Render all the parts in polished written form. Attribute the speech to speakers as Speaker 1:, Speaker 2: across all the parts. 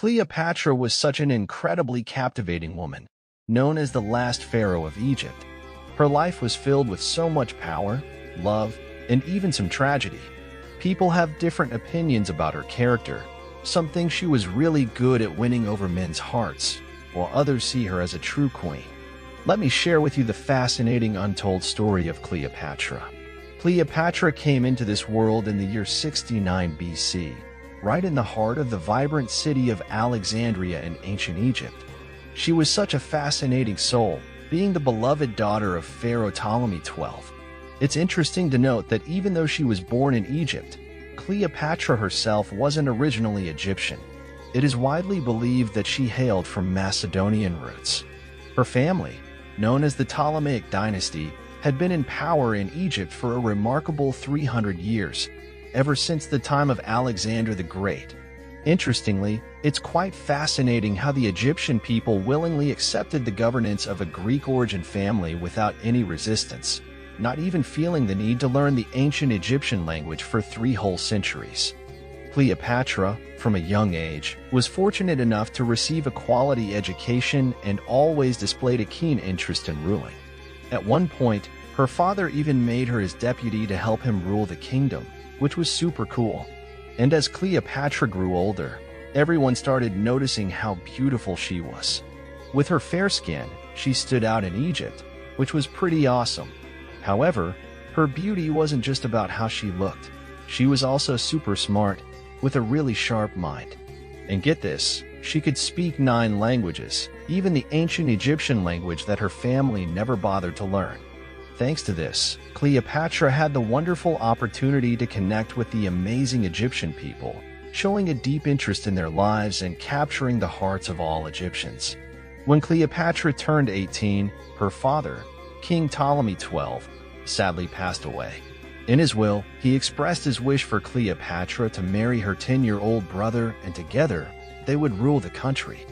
Speaker 1: Cleopatra was such an incredibly captivating woman, known as the last pharaoh of Egypt. Her life was filled with so much power, love, and even some tragedy. People have different opinions about her character. Some think she was really good at winning over men's hearts, while others see her as a true queen. Let me share with you the fascinating untold story of Cleopatra. Cleopatra came into this world in the year 69 BC, right in the heart of the vibrant city of Alexandria in ancient Egypt. She was such a fascinating soul, being the beloved daughter of Pharaoh Ptolemy XII. It's interesting to note that even though she was born in Egypt, Cleopatra herself wasn't originally Egyptian. It is widely believed that she hailed from Macedonian roots. Her family, known as the Ptolemaic dynasty, had been in power in Egypt for a remarkable 300 years, ever since the time of Alexander the Great. Interestingly, it's quite fascinating how the Egyptian people willingly accepted the governance of a Greek-origin family without any resistance, not even feeling the need to learn the ancient Egyptian language for 3 whole centuries. Cleopatra, from a young age, was fortunate enough to receive a quality education and always displayed a keen interest in ruling. At one point, her father even made her his deputy to help him rule the kingdom, which was super cool. And as Cleopatra grew older, everyone started noticing how beautiful she was. With her fair skin, she stood out in Egypt, which was pretty awesome. However, her beauty wasn't just about how she looked. She was also super smart, with a really sharp mind. And get this, she could speak 9 languages, even the ancient Egyptian language that her family never bothered to learn. Thanks to this, Cleopatra had the wonderful opportunity to connect with the amazing Egyptian people, showing a deep interest in their lives and capturing the hearts of all Egyptians. When Cleopatra turned 18, her father, King Ptolemy XII, sadly passed away. In his will, he expressed his wish for Cleopatra to marry her 10-year-old brother, and together, they would rule the country.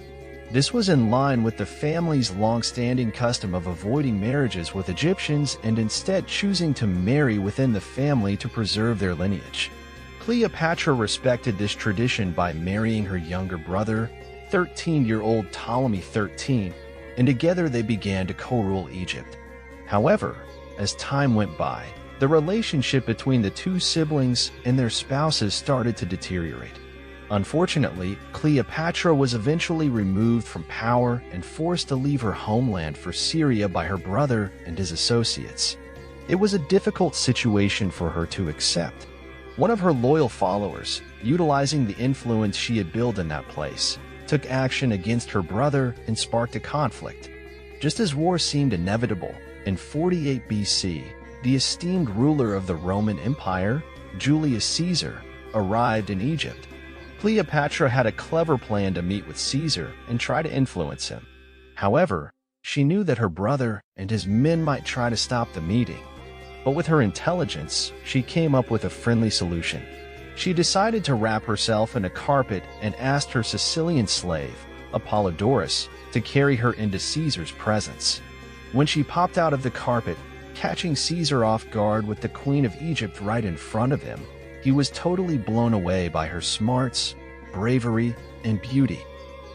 Speaker 1: This was in line with the family's long-standing custom of avoiding marriages with Egyptians and instead choosing to marry within the family to preserve their lineage. Cleopatra respected this tradition by marrying her younger brother, 13-year-old Ptolemy XIII, and together they began to co-rule Egypt. However, as time went by, the relationship between the 2 siblings and their spouses started to deteriorate. Unfortunately, Cleopatra was eventually removed from power and forced to leave her homeland for Syria by her brother and his associates. It was a difficult situation for her to accept. One of her loyal followers, utilizing the influence she had built in that place, took action against her brother and sparked a conflict. Just as war seemed inevitable, in 48 BC, the esteemed ruler of the Roman Empire, Julius Caesar, arrived in Egypt. Cleopatra had a clever plan to meet with Caesar and try to influence him. However, she knew that her brother and his men might try to stop the meeting. But with her intelligence, she came up with a friendly solution. She decided to wrap herself in a carpet and asked her Sicilian slave, Apollodorus, to carry her into Caesar's presence. When she popped out of the carpet, catching Caesar off guard with the Queen of Egypt right in front of him, he was totally blown away by her smarts, bravery, and beauty.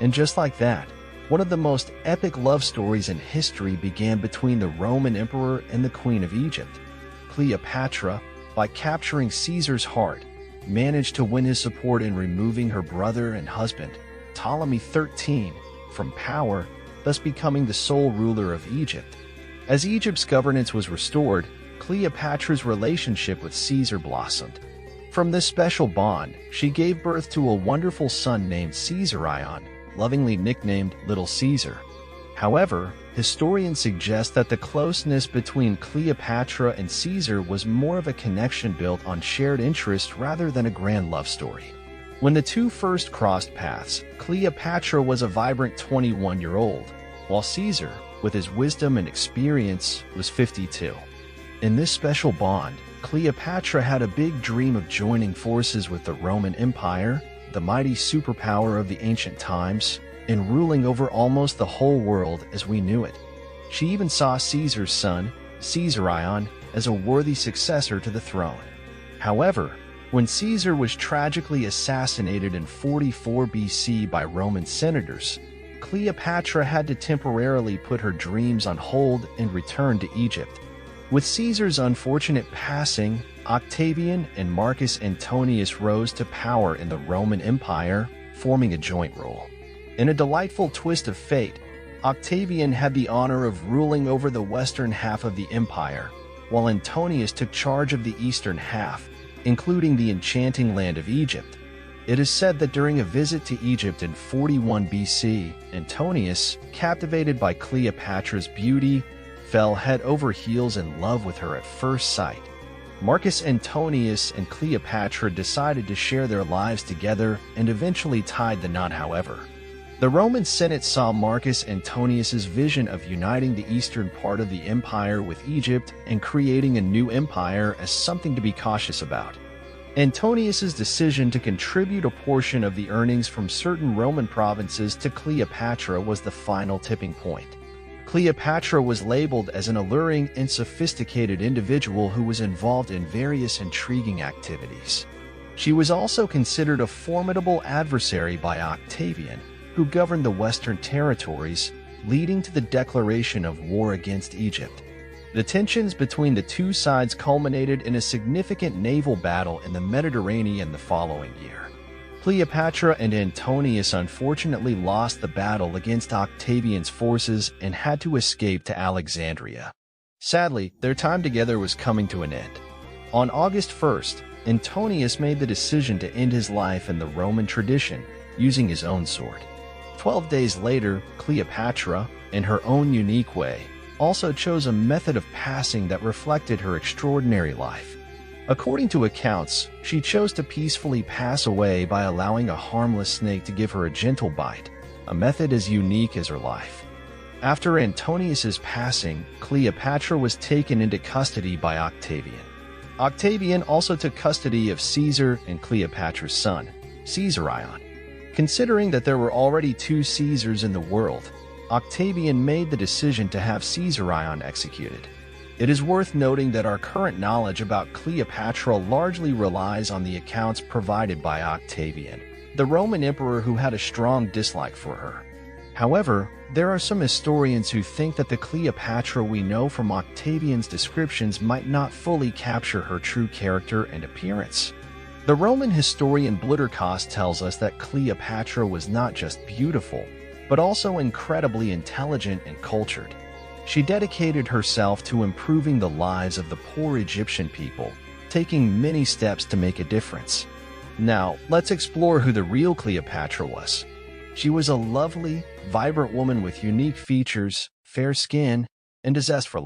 Speaker 1: And just like that, one of the most epic love stories in history began between the Roman Emperor and the Queen of Egypt. Cleopatra, by capturing Caesar's heart, managed to win his support in removing her brother and husband, Ptolemy XIII, from power, thus becoming the sole ruler of Egypt. As Egypt's governance was restored, Cleopatra's relationship with Caesar blossomed. From this special bond, she gave birth to a wonderful son named Caesarion, lovingly nicknamed Little Caesar. However, historians suggest that the closeness between Cleopatra and Caesar was more of a connection built on shared interest rather than a grand love story. When the 2 first crossed paths, Cleopatra was a vibrant 21-year-old, while Caesar, with his wisdom and experience, was 52. In this special bond, Cleopatra had a big dream of joining forces with the Roman Empire, the mighty superpower of the ancient times, and ruling over almost the whole world as we knew it. She even saw Caesar's son, Caesarion, as a worthy successor to the throne. However, When Caesar was tragically assassinated in 44 BC by Roman senators, Cleopatra had to temporarily put her dreams on hold and return to Egypt. With Caesar's unfortunate passing, Octavian and Marcus Antonius rose to power in the Roman Empire, forming a joint rule. In a delightful twist of fate, Octavian had the honor of ruling over the western half of the empire, while Antonius took charge of the eastern half, including the enchanting land of Egypt. It is said that during a visit to Egypt in 41 BC, Antonius, captivated by Cleopatra's beauty, fell head over heels in love with her at first sight. Marcus Antonius and Cleopatra decided to share their lives together and eventually tied the knot, however. The Roman Senate saw Marcus Antonius's vision of uniting the eastern part of the empire with Egypt and creating a new empire as something to be cautious about. Antonius's decision to contribute a portion of the earnings from certain Roman provinces to Cleopatra was the final tipping point. Cleopatra was labeled as an alluring and sophisticated individual who was involved in various intriguing activities. She was also considered a formidable adversary by Octavian, who governed the Western territories, leading to the declaration of war against Egypt. The tensions between the two sides culminated in a significant naval battle in the Mediterranean the following year. Cleopatra and Antonius unfortunately lost the battle against Octavian's forces and had to escape to Alexandria. Sadly, their time together was coming to an end. On August 1st, Antonius made the decision to end his life in the Roman tradition, using his own sword. 12 days later, Cleopatra, in her own unique way, also chose a method of passing that reflected her extraordinary life. According to accounts, she chose to peacefully pass away by allowing a harmless snake to give her a gentle bite, a method as unique as her life. After Antonius's passing, Cleopatra was taken into custody by Octavian. Octavian also took custody of Caesar and Cleopatra's son, Caesarion. Considering that there were already two Caesars in the world, Octavian made the decision to have Caesarion executed. It is worth noting that our current knowledge about Cleopatra largely relies on the accounts provided by Octavian, the Roman emperor who had a strong dislike for her. However, there are some historians who think that the Cleopatra we know from Octavian's descriptions might not fully capture her true character and appearance. The Roman historian Blüdderkos tells us that Cleopatra was not just beautiful, but also incredibly intelligent and cultured. She dedicated herself to improving the lives of the poor Egyptian people, taking many steps to make a difference. Now, let's explore who the real Cleopatra was. She was a lovely, vibrant woman with unique features, fair skin, and a zest for life.